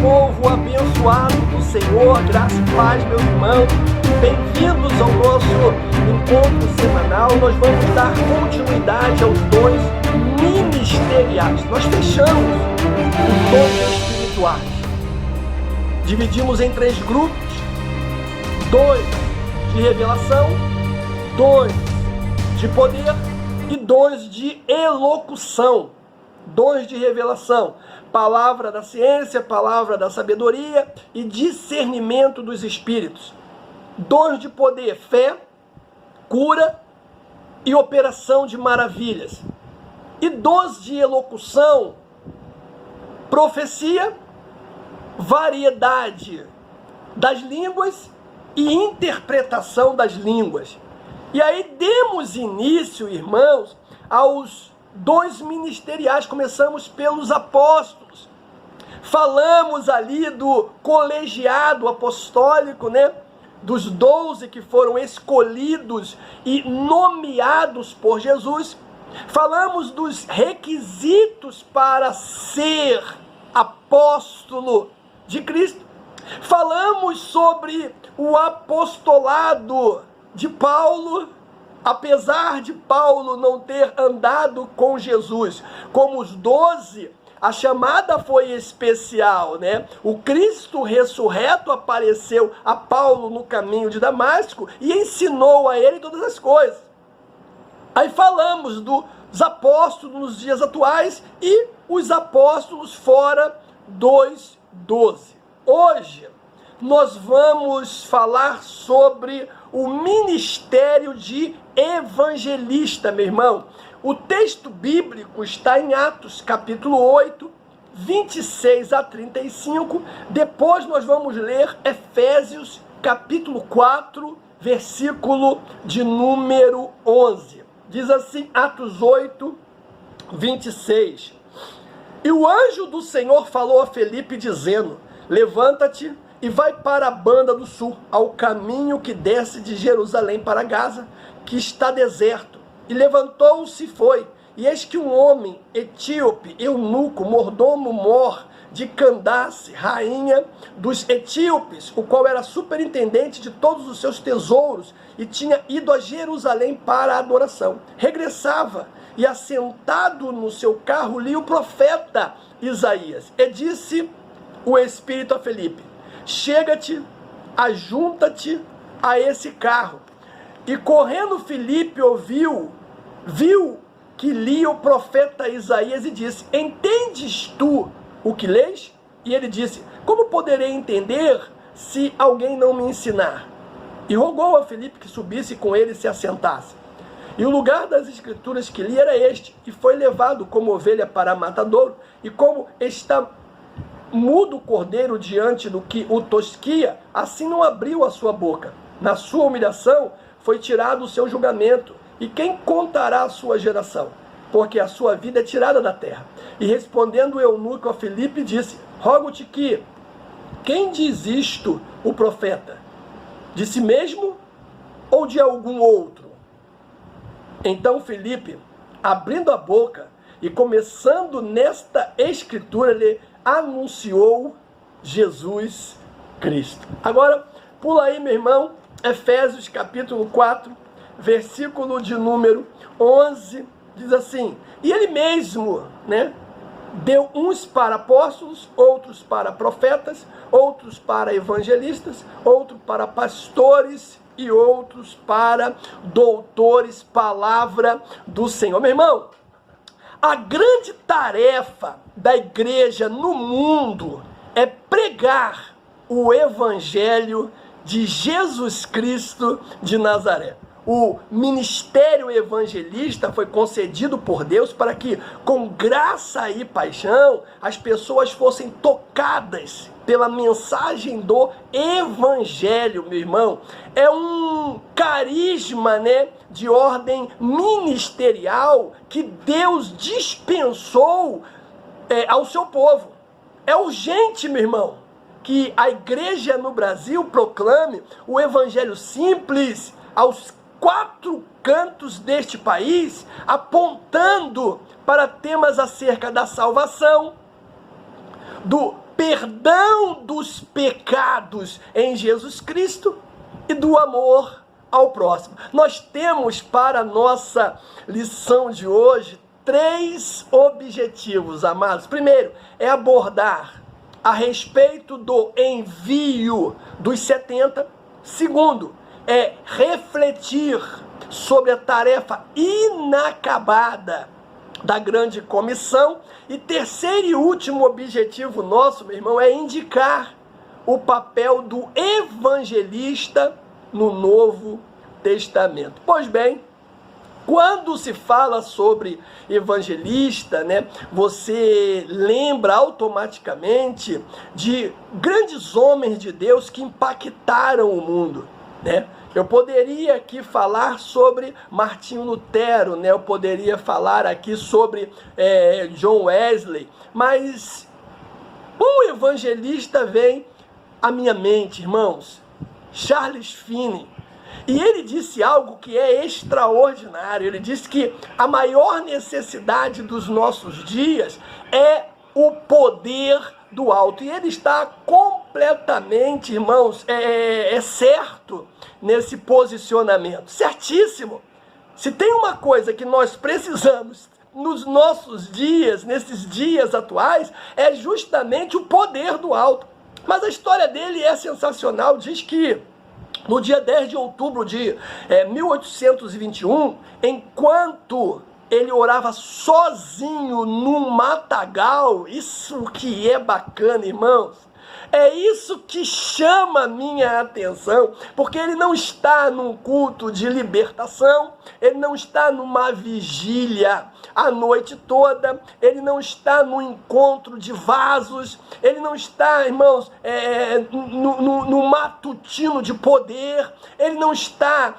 povo abençoado do Senhor, graça e paz, meus irmãos. Bem-vindos ao nosso encontro semanal. Nós vamos dar continuidade aos dons ministeriais. Nós fechamos os dons espirituais. Dividimos em 3 grupos: 2 de revelação, 2 de poder e 2 de elocução. 2 de revelação: palavra da ciência, palavra da sabedoria e discernimento dos espíritos. 2 de poder: fé, cura e operação de maravilhas. E 2 de elocução: profecia, variedade das línguas e interpretação das línguas. E aí demos início, irmãos, aos dons ministeriais. Começamos pelos apóstolos. Falamos ali do colegiado apostólico, né? Dos 12 que foram escolhidos e nomeados por Jesus. Falamos dos requisitos para ser apóstolo de Cristo. Falamos sobre o apostolado de Paulo. Apesar de Paulo não ter andado com Jesus como os 12, a chamada foi especial, né? O Cristo ressurreto apareceu a Paulo no caminho de Damasco e ensinou a ele todas as coisas. Aí falamos dos apóstolos nos dias atuais e os apóstolos fora dos 12. Hoje nós vamos falar sobre o ministério de evangelista, meu irmão. O texto bíblico está em Atos, capítulo 8, 26 a 35. Depois nós vamos ler Efésios, capítulo 4, versículo de número 11. Diz assim, Atos 8, 26. E o anjo do Senhor falou a Felipe, dizendo: levanta-te e vai para a banda do sul, ao caminho que desce de Jerusalém para Gaza, que está deserto. E levantou-se e foi. E eis que um homem etíope, eunuco, mordomo mor de Candace, rainha dos etíopes, o qual era superintendente de todos os seus tesouros, e tinha ido a Jerusalém para a adoração, regressava, e assentado no seu carro lia o profeta Isaías. E disse o Espírito a Felipe: chega-te, ajunta-te a esse carro. E correndo Felipe viu que lia o profeta Isaías e disse: entendes tu o que lês? E ele disse: como poderei entender se alguém não me ensinar? E rogou a Felipe que subisse com ele e se assentasse. E o lugar das escrituras que li era este, e foi levado como ovelha para matadouro, e como está mudo o cordeiro diante do que o tosquia, assim não abriu a sua boca. Na sua humilhação foi tirado o seu julgamento. E quem contará a sua geração? Porque a sua vida é tirada da terra. E respondendo o eunuco a Felipe, disse: rogo-te que, quem diz isto o profeta? De si mesmo ou de algum outro? Então Felipe, abrindo a boca e começando nesta escritura, lhe anunciou Jesus Cristo. Agora, pula aí, meu irmão, Efésios capítulo 4, versículo de número 11, diz assim: e ele mesmo, né, deu uns para apóstolos, outros para profetas, outros para evangelistas, outros para pastores e outros para doutores, palavra do Senhor. Meu irmão, a grande tarefa da igreja no mundo é pregar o evangelho de Jesus Cristo de Nazaré. O ministério evangelista foi concedido por Deus para que, com graça e paixão, as pessoas fossem tocadas pela mensagem do evangelho, meu irmão. É um carisma, né, de ordem ministerial que Deus dispensou ao seu povo. É urgente, meu irmão, que a igreja no Brasil proclame o evangelho simples aos 4 cantos deste país, apontando para temas acerca da salvação, do perdão dos pecados em Jesus Cristo e do amor ao próximo. Nós temos para a nossa lição de hoje 3 objetivos, amados. Primeiro, é abordar a respeito do envio dos 70. Segundo, é refletir sobre a tarefa inacabada da grande comissão. E terceiro e último objetivo nosso, meu irmão, é indicar o papel do evangelista no Novo Testamento. Pois bem, quando se fala sobre evangelista, né, você lembra automaticamente de grandes homens de Deus que impactaram o mundo, né? Eu poderia aqui falar sobre Martinho Lutero, né? Eu poderia falar aqui sobre John Wesley, mas um evangelista vem à minha mente, irmãos, Charles Finney. E ele disse algo que é extraordinário. Ele disse que a maior necessidade dos nossos dias é o poder do alto. E ele está completamente, irmãos, certo nesse posicionamento. Certíssimo. Se tem uma coisa que nós precisamos nos nossos dias, nesses dias atuais, é justamente o poder do alto. Mas a história dele é sensacional. Diz que no dia 10 de outubro de 1821, enquanto ele orava sozinho num matagal, isso que é bacana, irmãos, é isso que chama a minha atenção, porque ele não está num culto de libertação, ele não está numa vigília a noite toda, ele não está no encontro de vasos, ele não está, irmãos, no matutino de poder, ele não está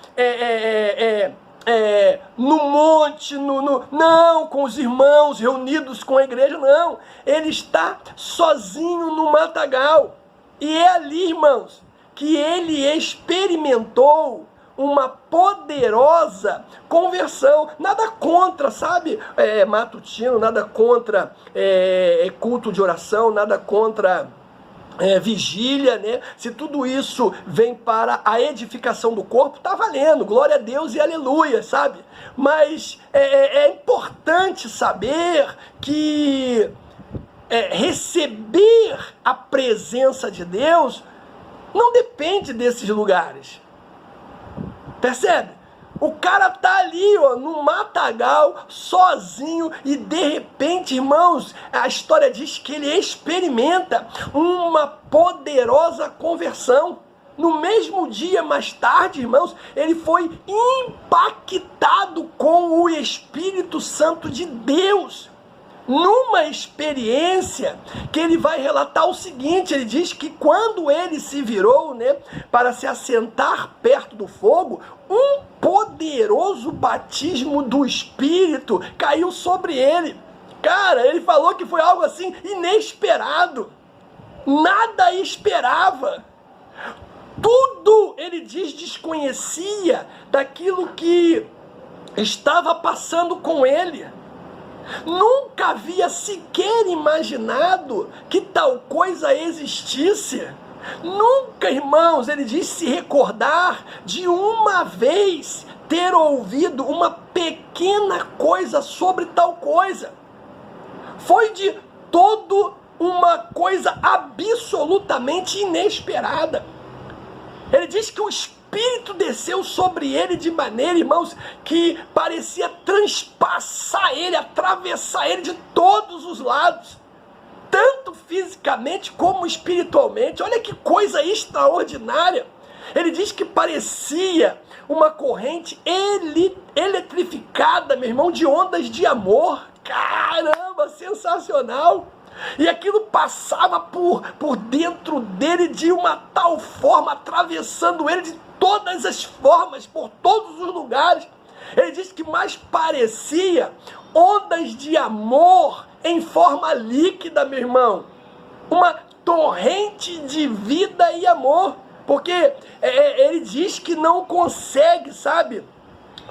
no monte, não, com os irmãos reunidos com a igreja, não. Ele está sozinho no matagal. E é ali, irmãos, que ele experimentou uma poderosa conversão. Nada contra, sabe, matutino, nada contra culto de oração, nada contra vigília, né? Se tudo isso vem para a edificação do corpo, tá valendo, glória a Deus e aleluia, sabe? Mas é importante saber que receber a presença de Deus não depende desses lugares, percebe? O cara tá ali, ó, no matagal, sozinho, e de repente, irmãos, a história diz que ele experimenta uma poderosa conversão. No mesmo dia, mais tarde, irmãos, ele foi impactado com o Espírito Santo de Deus. Numa experiência que ele vai relatar o seguinte, ele diz que quando ele se virou, né, para se assentar perto do fogo, um poderoso batismo do Espírito caiu sobre ele. Cara, ele falou que foi algo assim inesperado. Nada esperava. Tudo, ele diz, desconhecia daquilo que estava passando com ele. Nunca havia sequer imaginado que tal coisa existisse. Nunca, irmãos, ele diz, se recordar de uma vez ter ouvido uma pequena coisa sobre tal coisa. Foi de todo uma coisa absolutamente inesperada. Ele diz que o Espírito desceu sobre ele de maneira, irmãos, que parecia transpassar ele, atravessar ele de todos os lados, tanto fisicamente como espiritualmente. Olha que coisa extraordinária. Ele diz que parecia uma corrente eletrificada, meu irmão, de ondas de amor. Caramba, sensacional! E aquilo passava por dentro dele de uma tal forma, atravessando ele de todas as formas, por todos os lugares. Ele disse que mais parecia ondas de amor em forma líquida, meu irmão. Uma torrente de vida e amor. Porque ele diz que não consegue, sabe,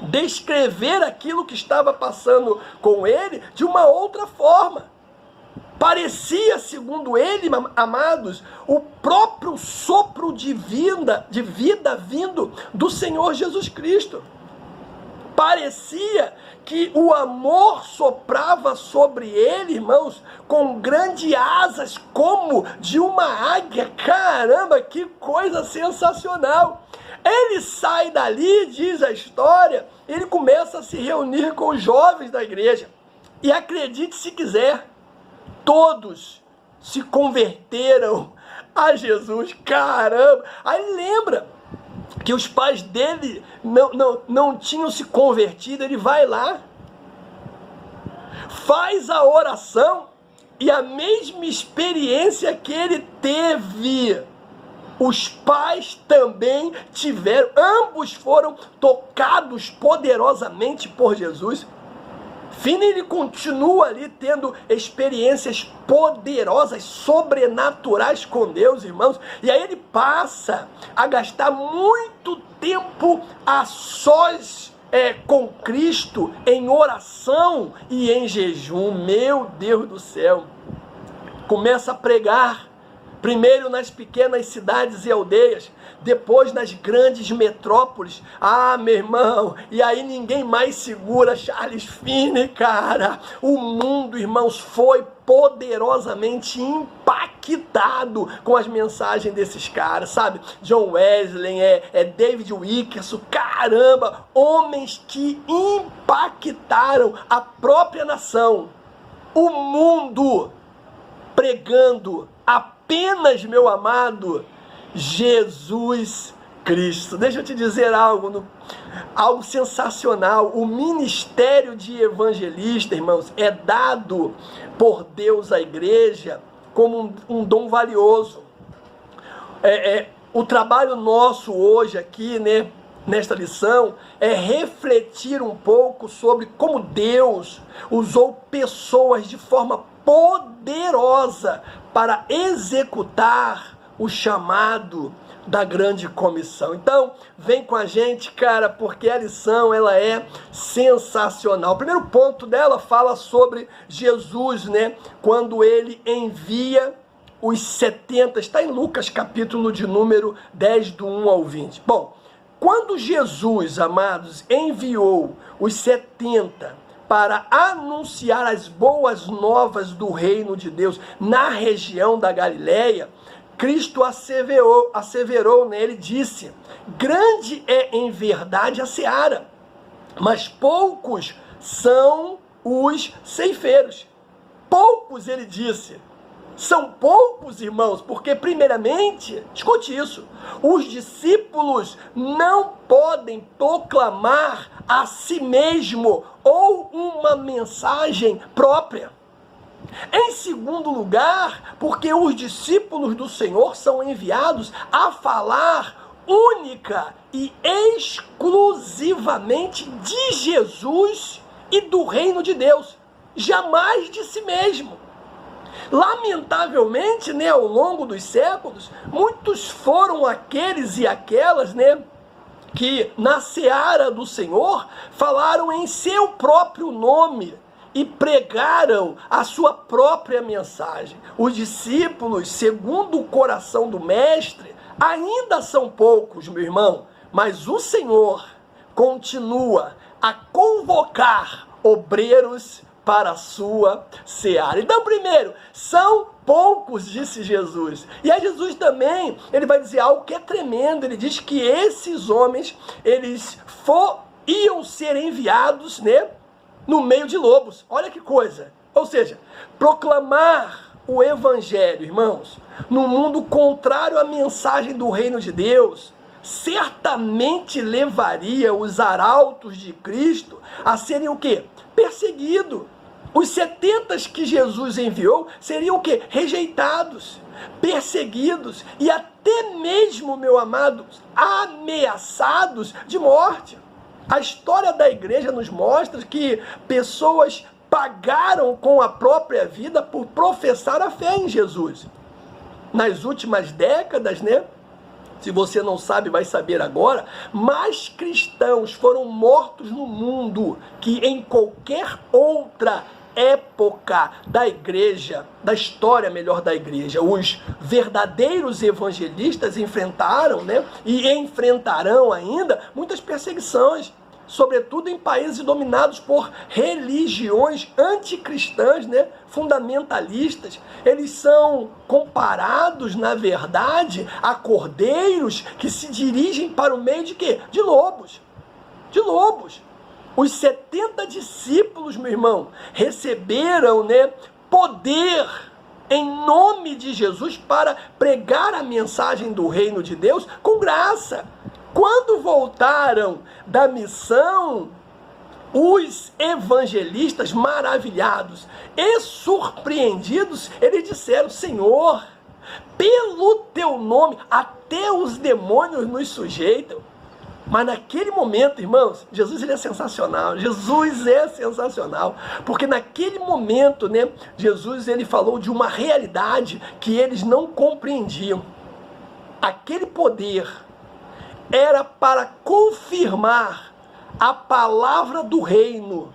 descrever aquilo que estava passando com ele de uma outra forma. Parecia, segundo ele, amados, o próprio sopro de vida vindo do Senhor Jesus Cristo. Parecia que o amor soprava sobre ele, irmãos, com grandes asas, como de uma águia. Caramba, que coisa sensacional! Ele sai dali, diz a história, ele começa a se reunir com os jovens da igreja. E acredite se quiser, todos se converteram a Jesus. Caramba! Aí lembra que os pais dele não tinham se convertido. Ele vai lá, faz a oração, e a mesma experiência que ele teve, os pais também tiveram. Ambos foram tocados poderosamente por Jesus. Finney, ele continua ali tendo experiências poderosas, sobrenaturais com Deus, irmãos. E aí ele passa a gastar muito tempo a sós com Cristo, em oração e em jejum. Meu Deus do céu! Começa a pregar, primeiro nas pequenas cidades e aldeias, depois nas grandes metrópoles. Ah, meu irmão, e aí ninguém mais segura Charles Finney, cara. O mundo, irmãos, foi poderosamente impactado com as mensagens desses caras, sabe? John Wesley, David Wilkerson, caramba, homens que impactaram a própria nação, o mundo, pregando apenas, meu amado, Jesus Cristo. Deixa eu te dizer algo sensacional. O ministério de evangelista, irmãos, é dado por Deus à igreja como um dom valioso. O trabalho nosso hoje aqui, né, nesta lição, é refletir um pouco sobre como Deus usou pessoas de forma poderosa para executar o chamado da grande comissão. Então, vem com a gente, cara, porque a lição, ela é sensacional. O primeiro ponto dela fala sobre Jesus, né? Quando ele envia os 70, está em Lucas, capítulo de número 10, do 1 ao 20. Bom, quando Jesus, amados, enviou os 70 para anunciar as boas novas do reino de Deus na região da Galileia, Cristo asseverou nele, disse: grande é em verdade a seara, mas poucos são os ceifeiros. Poucos, ele disse. São poucos, irmãos, porque primeiramente, escute isso, os discípulos não podem proclamar a si mesmo ou uma mensagem própria. Em segundo lugar, porque os discípulos do Senhor são enviados a falar única e exclusivamente de Jesus e do reino de Deus, jamais de si mesmo. Lamentavelmente, né, ao longo dos séculos, muitos foram aqueles e aquelas, né, que na seara do Senhor falaram em seu próprio nome e pregaram a sua própria mensagem. Os discípulos, segundo o coração do Mestre, ainda são poucos, meu irmão, mas o Senhor continua a convocar obreiros para a sua seara. Então, primeiro, são poucos, disse Jesus. E aí Jesus também, ele vai dizer algo que é tremendo. Ele diz que esses homens, eles iam ser enviados, né, no meio de lobos. Olha que coisa. Ou seja, proclamar o evangelho, irmãos, no mundo contrário à mensagem do reino de Deus, certamente levaria os arautos de Cristo a serem o quê? Perseguidos. Os 70 que Jesus enviou seriam o quê? Rejeitados, perseguidos e até mesmo, meu amado, ameaçados de morte. A história da igreja nos mostra que pessoas pagaram com a própria vida por professar a fé em Jesus. Nas últimas décadas, né? Se você não sabe, vai saber agora, mais cristãos foram mortos no mundo que em qualquer outra época da igreja, da história melhor da igreja, os verdadeiros evangelistas enfrentaram, né, e enfrentarão ainda muitas perseguições, sobretudo em países dominados por religiões anticristãs, né, fundamentalistas. Eles são comparados, na verdade, a cordeiros que se dirigem para o meio de quê? De lobos. De lobos. Os 70 discípulos, meu irmão, receberam, né, poder em nome de Jesus para pregar a mensagem do reino de Deus com graça. Quando voltaram da missão, os evangelistas, maravilhados e surpreendidos, eles disseram: Senhor, pelo teu nome até os demônios nos sujeitam. Mas naquele momento, irmãos, Jesus ele é sensacional. Jesus é sensacional. Porque naquele momento, né, Jesus ele falou de uma realidade que eles não compreendiam. Aquele poder era para confirmar a palavra do reino,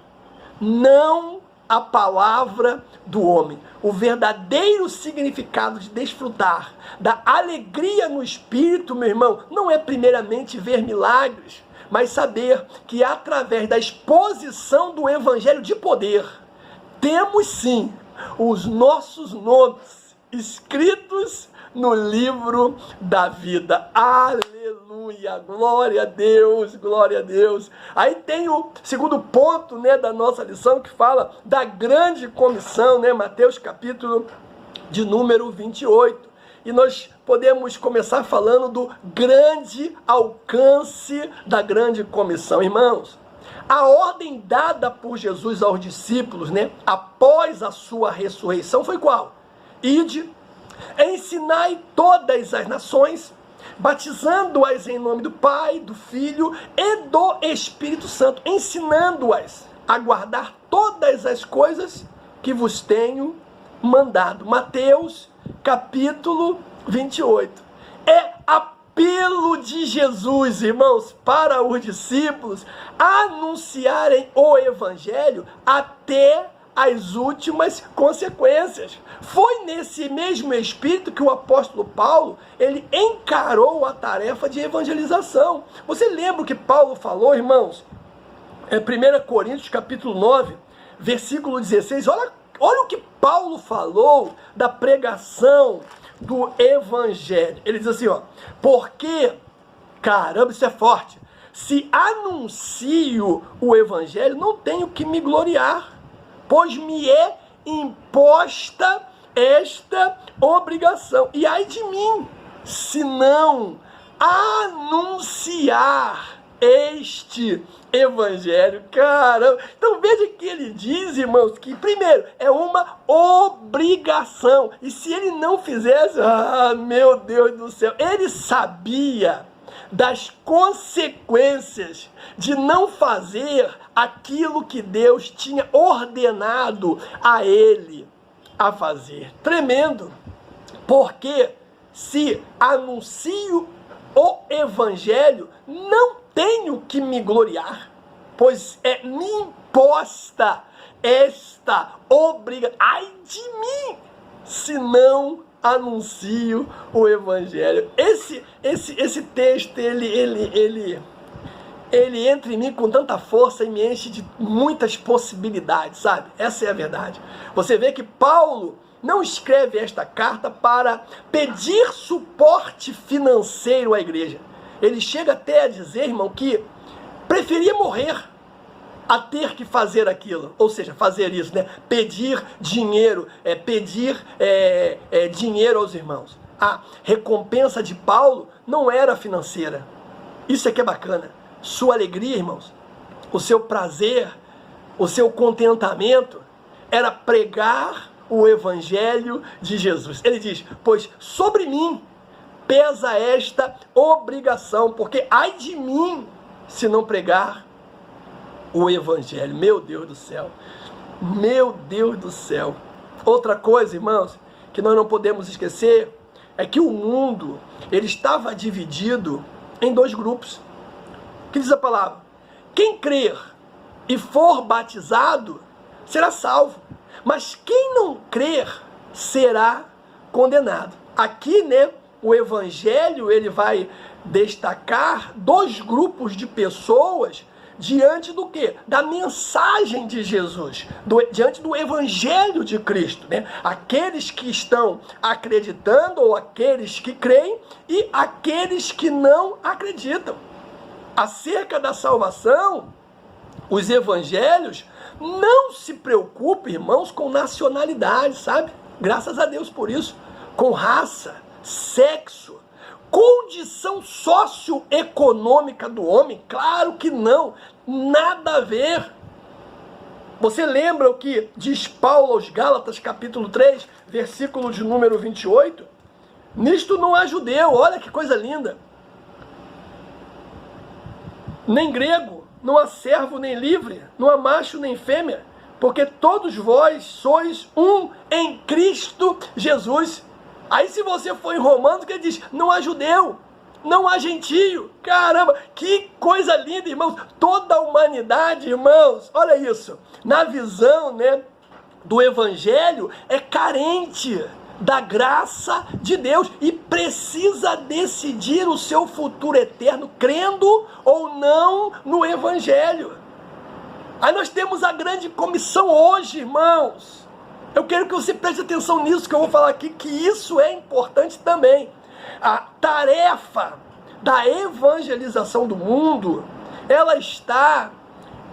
não a palavra do homem. O verdadeiro significado de desfrutar da alegria no espírito, meu irmão, não é primeiramente ver milagres, mas saber que através da exposição do evangelho de poder, temos sim os nossos nomes escritos no livro da vida. Aleluia, glória a Deus, glória a Deus. Aí tem o segundo ponto, né, da nossa lição, que fala da grande comissão, né, Mateus capítulo de número 28. E nós podemos começar falando do grande alcance da grande comissão. Irmãos, a ordem dada por Jesus aos discípulos, né, após a sua ressurreição foi qual? Ide, ensinai todas as nações, batizando-as em nome do Pai, do Filho e do Espírito Santo, ensinando-as a guardar todas as coisas que vos tenho mandado. Mateus capítulo 28. É apelo de Jesus, irmãos, para os discípulos anunciarem o evangelho até as últimas consequências. Foi nesse mesmo espírito que o apóstolo Paulo, ele encarou a tarefa de evangelização. Você lembra o que Paulo falou, irmãos? É 1 Coríntios capítulo 9, versículo 16. Olha o que Paulo falou da pregação do evangelho. Ele diz assim, ó: porque, caramba, isso é forte, se anuncio o evangelho, não tenho que me gloriar, pois me é imposta esta obrigação. E ai de mim, se não anunciar este evangelho. Caramba! Então veja que ele diz, irmãos, que primeiro é uma obrigação. E se ele não fizesse, meu Deus do céu, ele sabia das consequências de não fazer aquilo que Deus tinha ordenado a ele a fazer. Tremendo, porque se anuncio o evangelho, não tenho que me gloriar, pois é me imposta esta obrigação. Ai de mim, se não anuncio o evangelho. Esse texto, ele entra em mim com tanta força e me enche de muitas possibilidades, sabe? Essa é a verdade. Você vê que Paulo não escreve esta carta para pedir suporte financeiro à igreja. Ele chega até a dizer, irmão, que preferia morrer a ter que fazer aquilo, ou seja, fazer isso, né? Pedir dinheiro, dinheiro aos irmãos. A recompensa de Paulo não era financeira. Isso é que é bacana. Sua alegria, irmãos, o seu prazer, o seu contentamento era pregar o evangelho de Jesus. Ele diz, pois sobre mim pesa esta obrigação, porque ai de mim se não pregar o evangelho. Meu Deus do céu, meu Deus do céu. Outra coisa, irmãos, que nós não podemos esquecer, é que o mundo, ele estava dividido em dois grupos. O que diz a palavra? Quem crer e for batizado será salvo, mas quem não crer será condenado. Aqui, né, o evangelho ele vai destacar dois grupos de pessoas diante do quê? Da mensagem de Jesus, diante do evangelho de Cristo, né? Aqueles que estão acreditando ou aqueles que creem e aqueles que não acreditam. Acerca da salvação, os evangelhos não se preocupam, irmãos, com nacionalidade, sabe? Graças a Deus por isso. Com raça, sexo, condição socioeconômica do homem? Claro que não, nada a ver. Você lembra o que diz Paulo aos Gálatas, capítulo 3, versículo de número 28? Nisto não há judeu, olha que coisa linda. Nem grego, não há servo nem livre, não há macho nem fêmea, porque todos vós sois um em Cristo Jesus. Aí se você for em Romanos, que ele diz, não há judeu, não há gentio. Caramba, que coisa linda, irmãos. Toda a humanidade, irmãos, olha isso. Na visão, né, do evangelho, é carente da graça de Deus e precisa decidir o seu futuro eterno, crendo ou não no evangelho. Aí nós temos a grande comissão hoje, irmãos. Eu quero que você preste atenção nisso que eu vou falar aqui, que isso é importante também. A tarefa da evangelização do mundo, ela está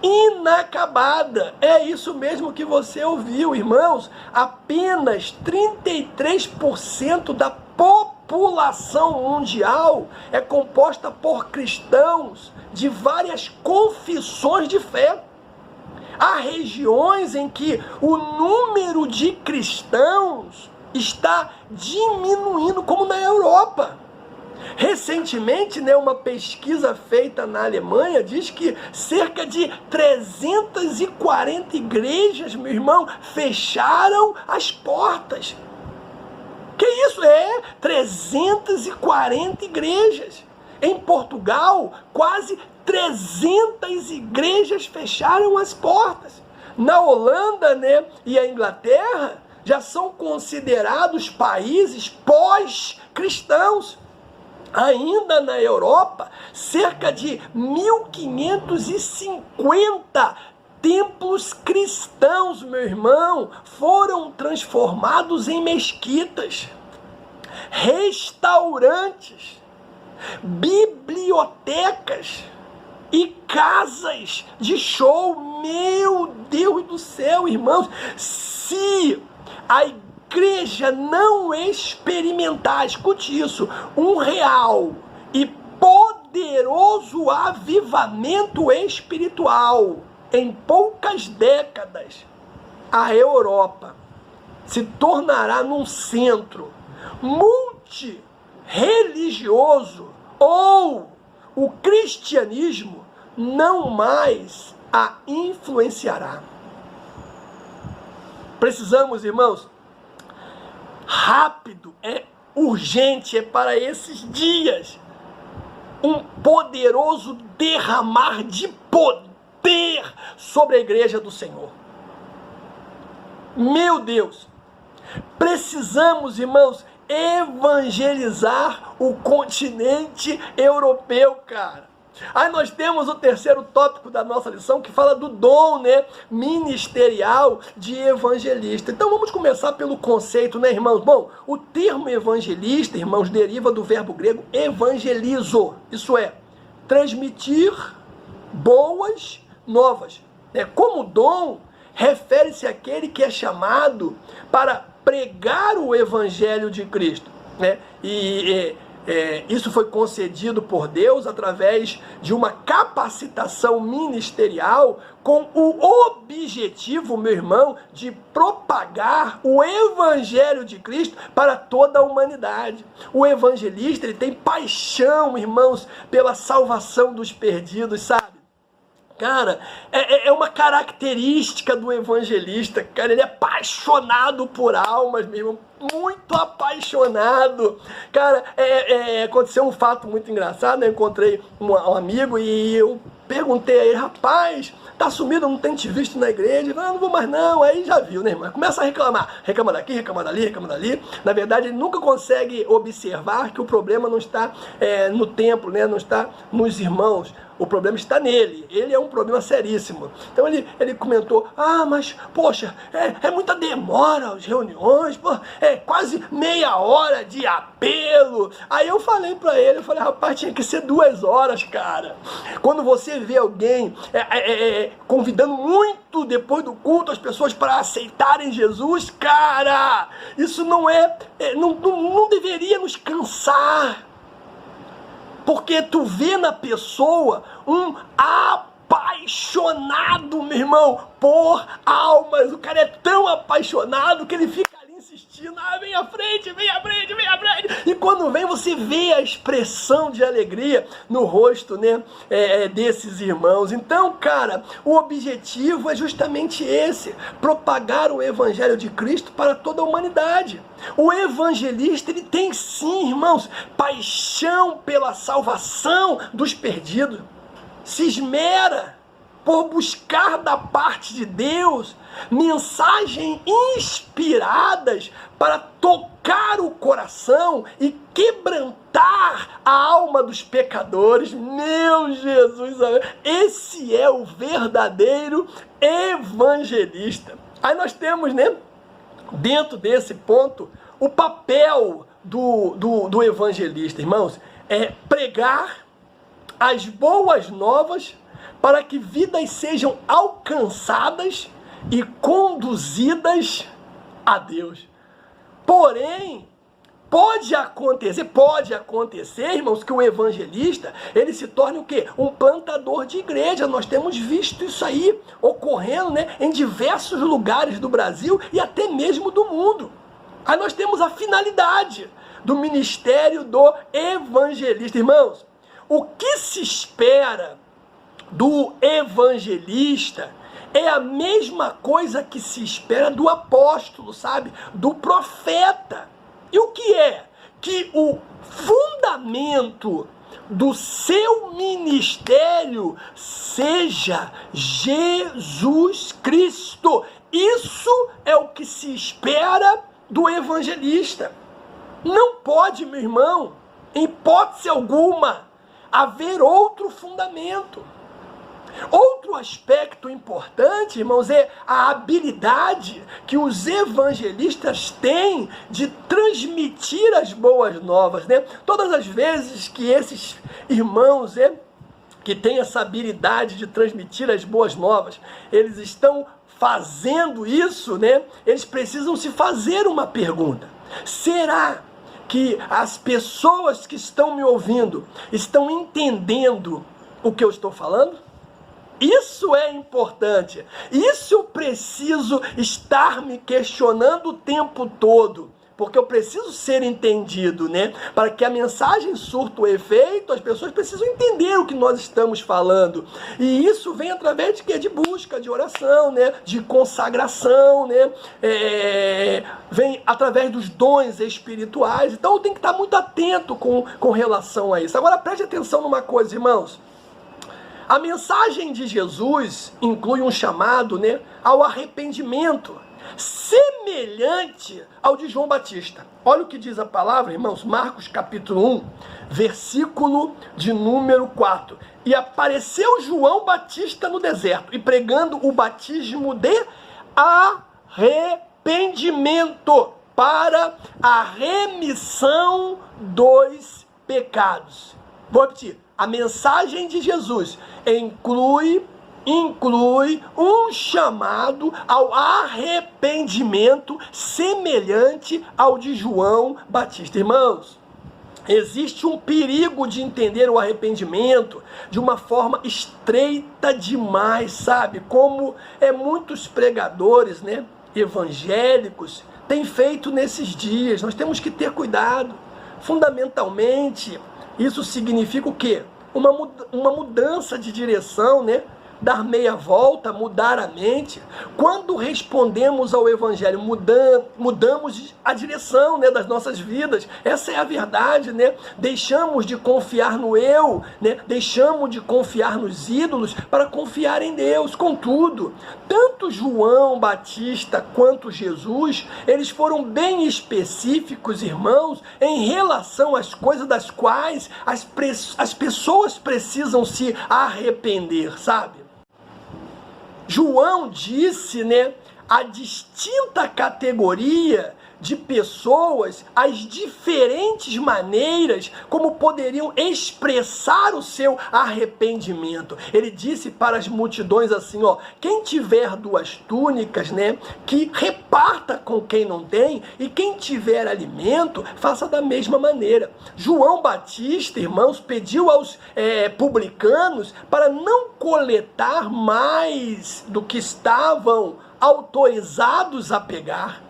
inacabada. É isso mesmo que você ouviu, irmãos. Apenas 33% da população mundial é composta por cristãos de várias confissões de fé. Há regiões em que o número de cristãos está diminuindo, como na Europa. Recentemente, né, uma pesquisa feita na Alemanha diz que cerca de 340 igrejas, meu irmão, fecharam as portas. Que isso? 340 igrejas. Em Portugal, quase 300 igrejas fecharam as portas. Na Holanda, né, e a Inglaterra já são considerados países pós-cristãos. Ainda na Europa, cerca de 1.550 templos cristãos, meu irmão, foram transformados em mesquitas, restaurantes, bibliotecas e casas de show. Meu Deus do céu, irmãos, se a igreja não experimentar, escute isso, um real e poderoso avivamento espiritual em poucas décadas, a Europa se tornará num centro multireligioso, ou o cristianismo não mais a influenciará. Precisamos, irmãos, rápido, é urgente, é para esses dias, um poderoso derramar de poder sobre a igreja do Senhor. Meu Deus, precisamos, irmãos, evangelizar o continente europeu, cara. Aí nós temos o terceiro tópico da nossa lição, que fala do dom, né, ministerial de evangelista. Então vamos começar pelo conceito, né, irmãos? Bom, o termo evangelista, irmãos, deriva do verbo grego evangelizo. Isso é, transmitir boas novas. Como dom, refere-se àquele que é chamado para pregar o evangelho de Cristo, né? Isso foi concedido por Deus através de uma capacitação ministerial com o objetivo, meu irmão, de propagar o evangelho de Cristo para toda a humanidade. O evangelista, ele tem paixão, irmãos, pela salvação dos perdidos, sabe? Cara, é uma característica do evangelista, cara, ele é apaixonado por almas, meu irmão, muito apaixonado. Cara, aconteceu um fato muito engraçado, né? Eu encontrei um amigo e eu perguntei a ele, rapaz, tá sumido, não tem te visto na igreja? Ele falou, não vou mais não. Aí já viu, né, irmão? Começa a reclamar. Reclama daqui, reclama dali, reclama dali. Na verdade, ele nunca consegue observar que o problema não está no templo, né? Não está nos irmãos. O problema está nele. Ele é um problema seríssimo. Então ele comentou, mas, poxa, é muita demora as reuniões, pô, é quase meia hora de apelo. Aí eu falei pra ele, rapaz, tinha que ser 2 horas, cara. Quando você vê alguém convidando muito depois do culto as pessoas para aceitarem Jesus, cara, isso não deveria nos cansar. Porque tu vê na pessoa um apaixonado, meu irmão, por almas. O cara é tão apaixonado que ele fica ali insistindo, vem à frente, vem à frente, vem à frente. E quando vem, você vê a expressão de alegria no rosto, né, desses irmãos. Então, cara, o objetivo é justamente esse, propagar o evangelho de Cristo para toda a humanidade. O evangelista, ele tem sim, irmãos, paixão pela salvação dos perdidos. Se esmera por buscar da parte de Deus mensagens inspiradas para tocar o coração e quebrantar a alma dos pecadores. Meu Jesus, esse é o verdadeiro evangelista. Aí nós temos, né, dentro desse ponto, o papel do evangelista, irmãos, é pregar as boas novas para que vidas sejam alcançadas e conduzidas a Deus. Porém, pode acontecer, irmãos, que o evangelista, ele se torne o quê? Um plantador de igreja. Nós temos visto isso aí ocorrendo, né, em diversos lugares do Brasil e até mesmo do mundo. Aí nós temos a finalidade do ministério do evangelista. Irmãos, o que se espera do evangelista é a mesma coisa que se espera do apóstolo, sabe? Do profeta. E o que é? Que o fundamento do seu ministério seja Jesus Cristo. Isso é o que se espera do evangelista. Não pode, meu irmão, em hipótese alguma, haver outro fundamento. Outro aspecto importante, irmãos, é a habilidade que os evangelistas têm de transmitir as boas novas, né? Todas as vezes que esses irmãos que têm essa habilidade de transmitir as boas novas, eles estão fazendo isso, né? Eles precisam se fazer uma pergunta. Será que as pessoas que estão me ouvindo estão entendendo o que eu estou falando? Isso é importante. Isso eu preciso estar me questionando o tempo todo. Porque eu preciso ser entendido, né? Para que a mensagem surta o efeito, as pessoas precisam entender o que nós estamos falando. E isso vem através de quê? De busca, de oração, né? De consagração, né? Vem através dos dons espirituais. Então eu tenho que estar muito atento com relação a isso. Agora preste atenção numa coisa, irmãos. A mensagem de Jesus inclui um chamado, né, ao arrependimento, semelhante ao de João Batista. Olha o que diz a palavra, irmãos, Marcos capítulo 1, versículo de número 4. E apareceu João Batista no deserto, e pregando o batismo de arrependimento para a remissão dos pecados. Vou repetir. A mensagem de Jesus inclui um chamado ao arrependimento semelhante ao de João Batista. Irmãos, existe um perigo de entender o arrependimento de uma forma estreita demais, sabe? Como muitos pregadores, né, evangélicos têm feito nesses dias. Nós temos que ter cuidado. Fundamentalmente, isso significa o quê? Uma mudança de direção, né? dar meia volta, mudar a mente. Quando respondemos ao Evangelho, mudamos a direção, né, das nossas vidas. Essa é a verdade, né? Deixamos de confiar no eu, né? Deixamos de confiar nos ídolos para confiar em Deus. Contudo, tanto João Batista quanto Jesus, eles foram bem específicos, irmãos, em relação às coisas das quais as pessoas precisam se arrepender, sabe? João disse, né, a distinta categoria de pessoas, as diferentes maneiras como poderiam expressar o seu arrependimento. Ele disse para as multidões assim, ó, quem tiver 2 túnicas, né, que reparta com quem não tem, e quem tiver alimento, faça da mesma maneira. João Batista, irmãos, pediu aos publicanos para não coletar mais do que estavam autorizados a pegar.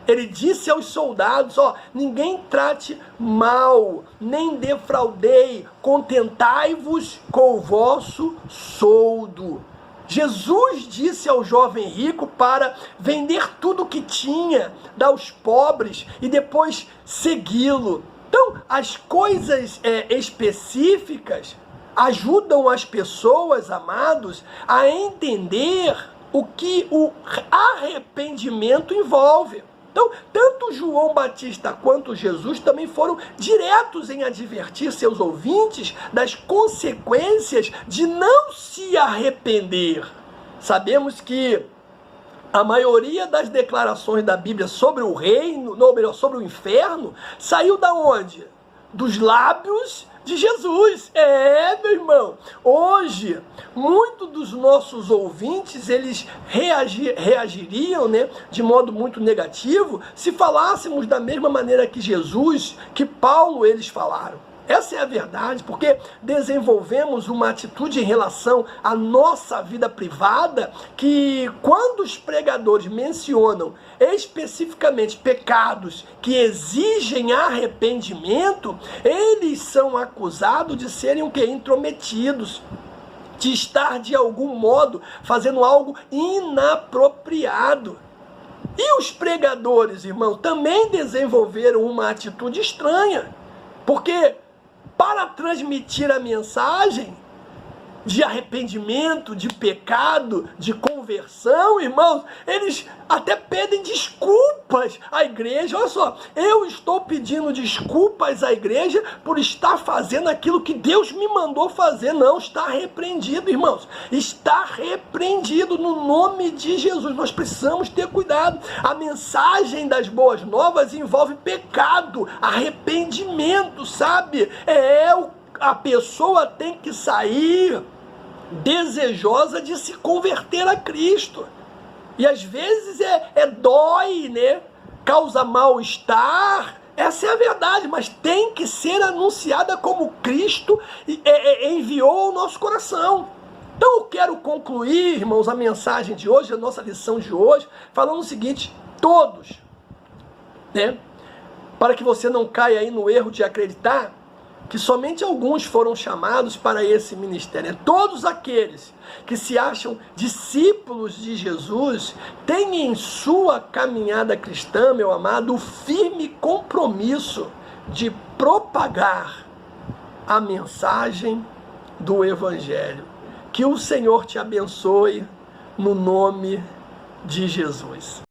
Ele disse aos soldados, ó, ninguém trate mal, nem defraudei, contentai-vos com o vosso soldo. Jesus disse ao jovem rico para vender tudo o que tinha, dar aos pobres e depois segui-lo. Então, as coisas específicas ajudam as pessoas, amados, a entender o que o arrependimento envolve. Então, tanto João Batista quanto Jesus também foram diretos em advertir seus ouvintes das consequências de não se arrepender. Sabemos que a maioria das declarações da Bíblia sobre o reino, não, melhor, sobre o inferno, saiu da onde? Dos lábios de Jesus. Meu irmão, hoje muitos dos nossos ouvintes, eles reagiriam, né, de modo muito negativo se falássemos da mesma maneira que Jesus, que Paulo, eles falaram. Essa é a verdade, porque desenvolvemos uma atitude em relação à nossa vida privada que, quando os pregadores mencionam especificamente pecados que exigem arrependimento, eles são acusados de serem o quê? Intrometidos, de estar de algum modo fazendo algo inapropriado. E os pregadores, irmãos, também desenvolveram uma atitude estranha, porque para transmitir a mensagem de arrependimento, de pecado, de conversão, irmãos, eles até pedem desculpas à igreja. Olha só, eu estou pedindo desculpas à igreja por estar fazendo aquilo que Deus me mandou fazer. Não, está repreendido, irmãos. Está repreendido no nome de Jesus. Nós precisamos ter cuidado. A mensagem das boas novas envolve pecado, arrependimento, sabe? A pessoa tem que sair desejosa de se converter a Cristo. E às vezes dói, né? Causa mal-estar. Essa é a verdade, mas tem que ser anunciada como Cristo enviou ao nosso coração. Então eu quero concluir, irmãos, a mensagem de hoje, a nossa lição de hoje, falando o seguinte: todos, né? Para que você não caia aí no erro de acreditar que somente alguns foram chamados para esse ministério. Todos aqueles que se acham discípulos de Jesus têm em sua caminhada cristã, meu amado, o firme compromisso de propagar a mensagem do Evangelho. Que o Senhor te abençoe no nome de Jesus.